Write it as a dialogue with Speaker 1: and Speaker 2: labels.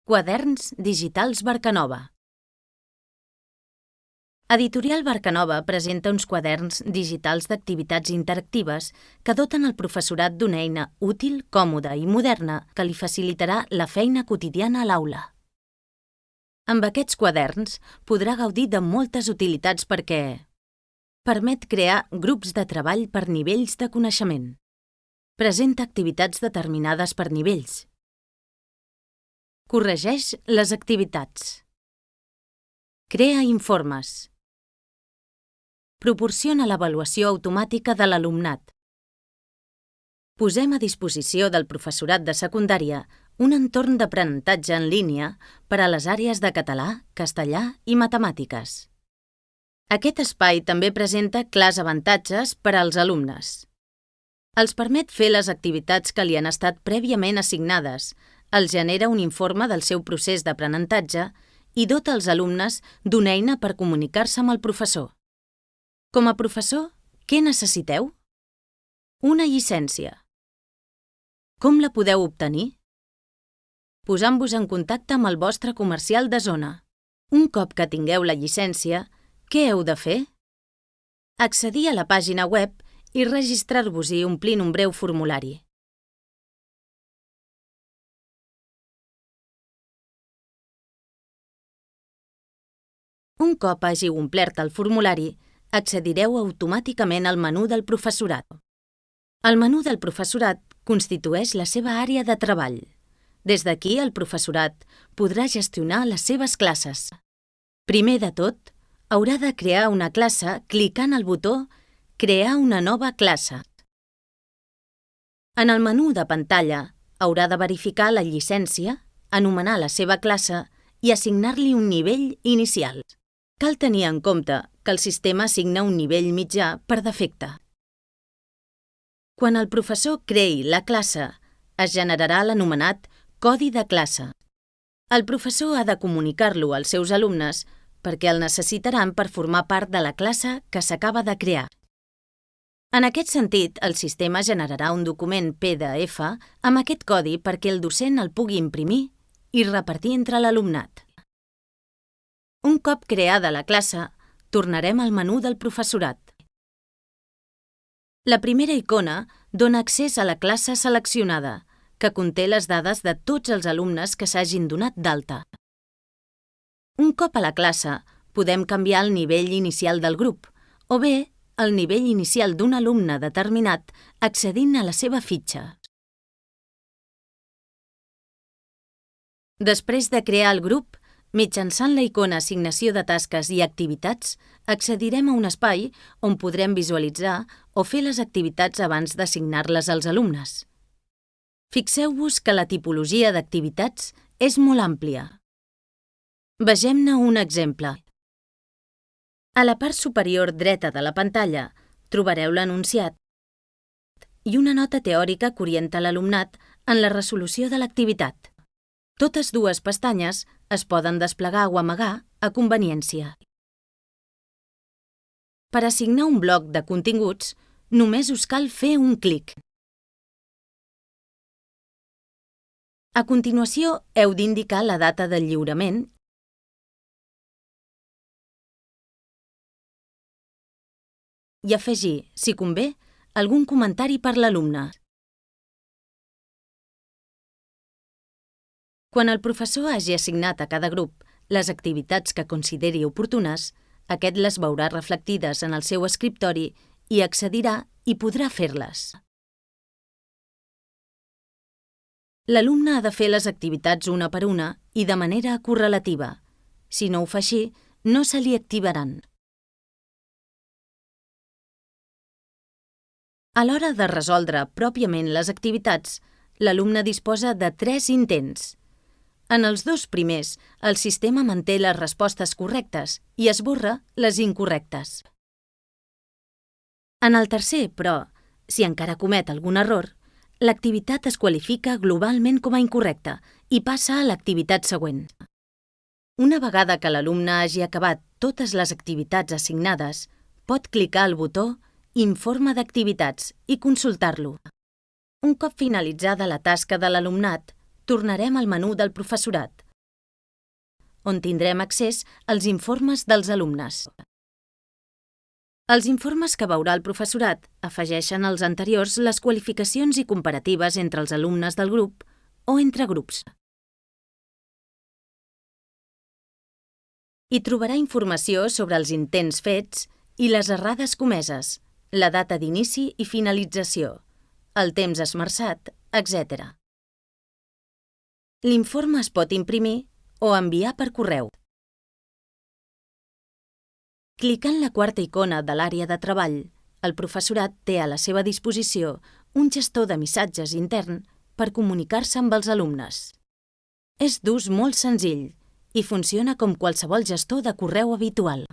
Speaker 1: Quaderns digitals Barcanova. Editorial Barcanova presenta uns quaderns digitals d'activitats interactives que doten el professorat d'una eina útil, còmoda i moderna que li facilitarà la feina quotidiana a l'aula. Amb aquests quaderns podrà gaudir de moltes utilitats perquè permet crear grups de treball per nivells de coneixement. Presenta activitats determinades per nivells. Corregeix les activitats. Crea informes. Proporciona l'avaluació automàtica de l'alumnat. Posem a disposició del professorat de secundària un entorn d'aprenentatge en línia per a les àrees de català, castellà i matemàtiques. Aquest espai també presenta clars avantatges per als alumnes. Els permet fer les activitats que li han estat prèviament assignades, els genera un informe del seu procés d'aprenentatge i dota els alumnes d'una eina per comunicar-se amb el professor. Com a professor, què necessiteu? Una llicència. Com la podeu obtenir? Posant-vos en contacte amb el vostre comercial de zona. Un cop que tingueu la llicència, què heu de fer? Accedir a la pàgina web i registrar-vos-hi omplint un breu formulari. Un cop hàgiu omplert el formulari, accedireu automàticament al menú del professorat. El menú del professorat constitueix la seva àrea de treball. Des d'aquí, el professorat podrà gestionar les seves classes. Primer de tot, haurà de crear una classe clicant el botó Crear una nova classe. En el menú de pantalla, haurà de verificar la llicència, anomenar la seva classe i assignar-li un nivell inicial. Cal tenir en compte que el sistema assigna un nivell mitjà per defecte. Quan el professor creï la classe, es generarà l'anomenat codi de classe. El professor ha de comunicar-lo als seus alumnes perquè el necessitaran per formar part de la classe que s'acaba de crear. En aquest sentit, el sistema generarà un document PDF amb aquest codi perquè el docent el pugui imprimir i repartir entre l'alumnat. Un cop creada la classe, tornarem al menú del professorat. La primera icona dona accés a la classe seleccionada, que conté les dades de tots els alumnes que s'hagin donat d'alta. Un cop a la classe, podem canviar el nivell inicial del grup, o bé el nivell inicial d'un alumne determinat accedint a la seva fitxa. Després de crear el grup, mitjançant la icona Assignació de tasques i activitats, accedirem a un espai on podrem visualitzar o fer les activitats abans d'assignar-les als alumnes. Fixeu-vos que la tipologia d'activitats és molt àmplia. Vegem-ne un exemple. A la part superior dreta de la pantalla trobareu l'enunciat i una nota teòrica que orienta l'alumnat en la resolució de l'activitat. Totes dues pestanyes es poden desplegar o amagar a conveniència. Per assignar un bloc de continguts, només us cal fer un clic. A continuació, heu d'indicar la data del lliurament i afegir, si convé, algun comentari per l'alumne. Quan el professor hagi assignat a cada grup les activitats que consideri oportunes, aquest les veurà reflectides en el seu escriptori i accedirà i podrà fer-les. L'alumne ha de fer les activitats una per una i de manera correlativa. Si no ho fa així, no se li activaran. A l'hora de resoldre pròpiament les activitats, l'alumne disposa de 3 intents. En els 2 primers, el sistema manté les respostes correctes i esborra les incorrectes. En el tercer, però, si encara comet algun error, l'activitat es qualifica globalment com a incorrecta i passa a l'activitat següent. Una vegada que l'alumne hagi acabat totes les activitats assignades, pot clicar al botó Informe d'activitats i consultar-lo. Un cop finalitzada la tasca de l'alumnat, tornarem al menú del professorat, on tindrem accés als informes dels alumnes. Els informes que veurà el professorat afegeixen als anteriors les qualificacions i comparatives entre els alumnes del grup o entre grups. Hi trobarà informació sobre els intents fets i les errades comeses, la data d'inici i finalització, el temps esmerçat, etc. L'informe es pot imprimir o enviar per correu. Clicant la quarta icona de l'àrea de treball, el professorat té a la seva disposició un gestor de missatges intern per comunicar-se amb els alumnes. És d'ús molt senzill i funciona com qualsevol gestor de correu habitual.